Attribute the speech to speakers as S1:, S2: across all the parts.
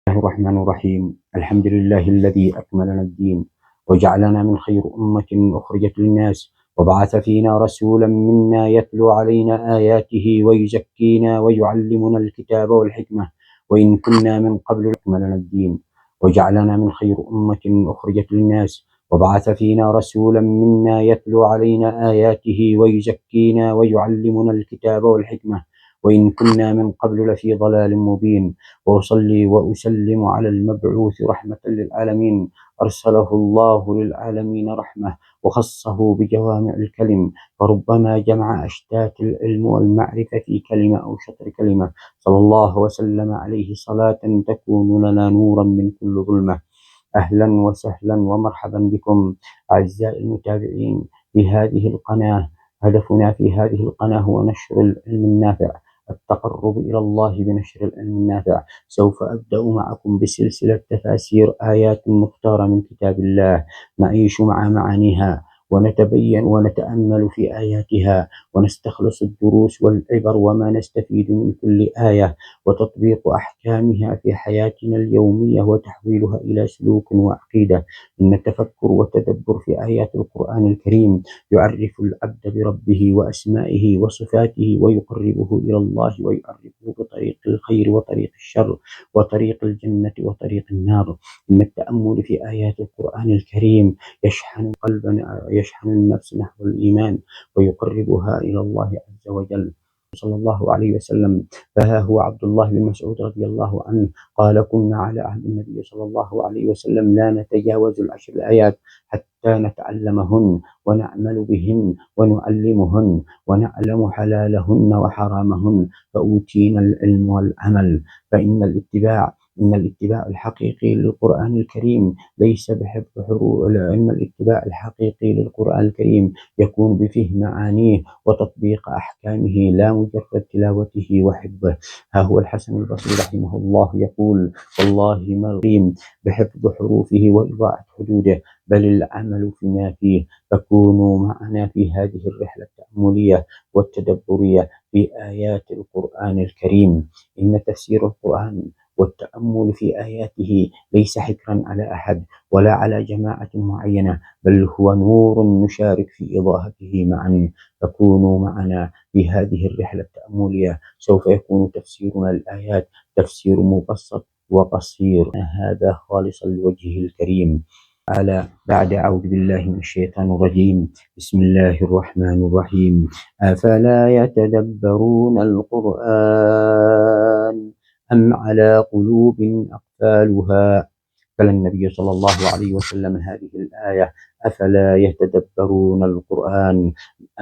S1: الله الرحمن الرحيم. الحمد لله الذي أكمل لنا الدين وجعلنا من خير أمة أخرجت للناس، وبعث فينا رسولا منا يتلو علينا آياته ويزكينا ويعلمنا الكتاب والحكمة وإن كنا من قبل أكمل لنا الدين وجعلنا من خير أمة أخرجت للناس، وبعث فينا رسولا منا يتلو علينا آياته ويزكينا ويعلمنا الكتاب والحكمة وإن كنا من قبل لفي ضلال مبين. وأصلي وأسلم على المبعوث رحمة للعالمين، أرسله الله للعالمين رحمة وخصه بجوامع الكلم، فربما جمع أشتات العلم والمعرفة في كلمة أو شطر كلمة. صلى الله وسلم عليه صلاة تكون لنا نورا من كل ظلمة. أهلا وسهلا ومرحبا بكم أعزائي المتابعين في هذه القناة. هدفنا في هذه القناة هو نشر العلم النافع، التقرب إلى الله بنشر العلم النافع. سوف أبدأ معكم بسلسلة تفاسير آيات مختارة من كتاب الله، نعيش مع معانيها ونتبين ونتأمل في آياتها ونستخلص الدروس والعبر وما نستفيد من كل آية، وتطبيق أحكامها في حياتنا اليومية وتحويلها إلى سلوك وعقيدة. إن التفكر والتدبر في آيات القرآن الكريم يعرف العبد بربه وأسمائه وصفاته ويقربه إلى الله ويعرفه بطريق الخير وطريق الشر وطريق الجنة وطريق النار. إن التأمل في آيات القرآن الكريم يشحن النفس نحو الإيمان ويقربها إلى الله عز وجل. صلى الله عليه وسلم. فها هو عبد الله بن مسعود رضي الله عنه قال: كنا على عهد النبي صلى الله عليه وسلم لا نتجاوز العشر الآيات حتى نتعلمهن ونعمل بهن ونعلمهن ونعلم حلالهن وحرامهن، فأوتينا العلم والعمل. إن الاتباع الحقيقي للقرآن الكريم ليس بحفظ حروف، إن الاتباع الحقيقي للقرآن الكريم يكون بفهم معانيه وتطبيق أحكامه لا مجرد تلاوته وحفظه. ها هو الحسن البصري رحمه الله يقول: والله ما القيم بحفظ حروفه وإضاعة حدوده، بل العمل فيما فيه. فكونوا معنا في هذه الرحلة التأملية والتدبرية في آيات القرآن الكريم. إن تفسير القرآن والتأمل في آياته ليس حكرا على أحد ولا على جماعة معينة، بل هو نور نشارك في إضاءته معا. فكونوا معنا في هذه الرحلة التأملية. سوف يكون تفسيرنا للآيات تفسير مبسط وقصير، هذا خالصا لوجهه الكريم. بعد أعوذ بالله من الشيطان الرجيم. بسم الله الرحمن الرحيم. أفلا يتدبرون القرآن أم على قلوب أقفالها؟ تلا النبي صلى الله عليه وسلم هذه الآية: أفلا يتدبرون القرآن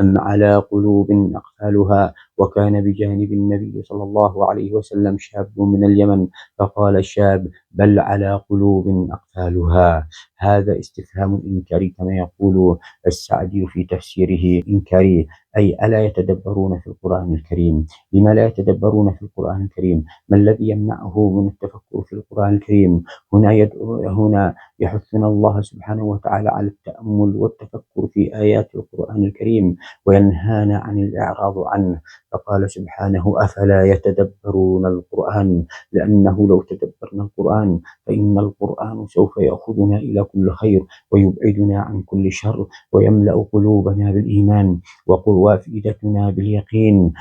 S1: أم على قلوب أقفالها. وكان بجانب النبي صلى الله عليه وسلم شاب من اليمن، فقال الشاب: بل على قلوب أقفالها. هذا استفهام إنكاري كما يقول السعدي في تفسيره: إنكاري، أي ألا يتدبرون في القرآن الكريم؟ لما لا يتدبرون في القرآن الكريم؟ ما الذي يمنعه من التفكر في القرآن الكريم؟ هنا يحثنا الله سبحانه وتعالى على التأمل والتفكر في آيات القرآن الكريم وينهانا عن الإعراض عنه. فقال سبحانه: أفلا يتدبرون القرآن، لأنه لو تدبرنا القرآن فإن القرآن سوف يأخذنا إلى كل خير ويبعدنا عن كل شر ويملأ قلوبنا بالإيمان وأفئدتنا باليقين،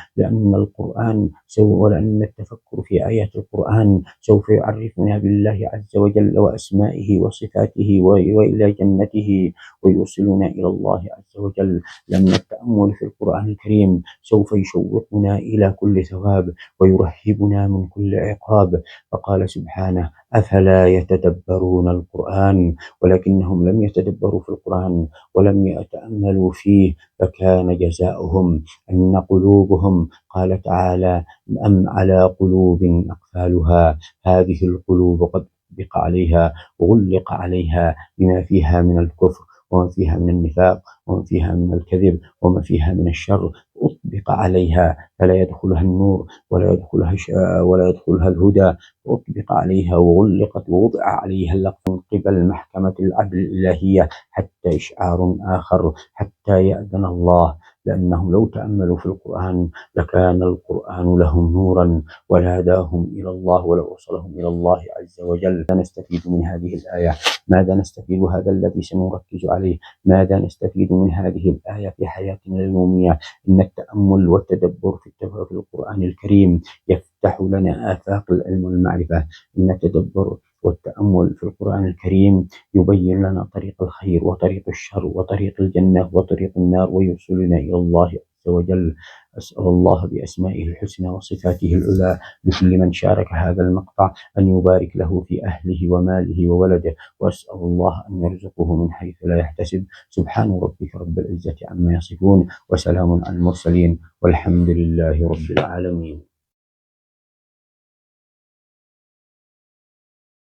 S1: ولأن التفكر في آيات القرآن سوف يعرفنا بالله عز وجل وأسمائه وصفاته وإلى جنته ويوصلنا إلى الله عز وجل. لأن التأمل في القرآن الكريم سوف يشوقنا إلى كل ثواب ويرهبنا من كل عقاب. فقال سبحانه: أفلا يتدبرون القرآن، ولكنهم لم يتدبروا في القرآن ولم يتأملوا فيه، فكان جزاؤهم أن قلوبهم، قال تعالى: أم على قلوب أقفالها. هذه القلوب قد طبق عليها وغلق عليها بما فيها من الكفر وما فيها من النفاق وما فيها من الكذب وما فيها من الشر، أطبق عليها فلا يدخلها النور ولا يدخلها الهدى، أطبق عليها وغلقت ووضع عليها اللقب من قبل محكمة العدل الإلهية حتى إشعار آخر، حتى يأذن الله لأنهم لو تأملوا في القرآن لكان القرآن لهم نورا وهداهم إلى الله ولوصلهم إلى الله عز وجل. ماذا نستفيد من هذه الآية؟ ماذا نستفيد؟ هذا الذي سنركز عليه. ماذا نستفيد من هذه الآية في حياتنا اليومية؟ إن التأمل والتدبر في القرآن الكريم يفتح لنا آفاق العلم والمعرفة. إن التدبر والتأمل في القرآن الكريم يبين لنا طريق الخير وطريق الشر وطريق الجنة وطريق النار ويوصلنا إلى الله عز وجل. أسأل الله بأسمائه الحسنى وصفاته العلى لكل من شارك هذا المقطع أن يبارك له في أهله وماله وولده، وأسأل الله أن يرزقه من حيث لا يحتسب. سبحان ربك رب العزة عما يصفون وسلام على المرسلين والحمد لله رب العالمين.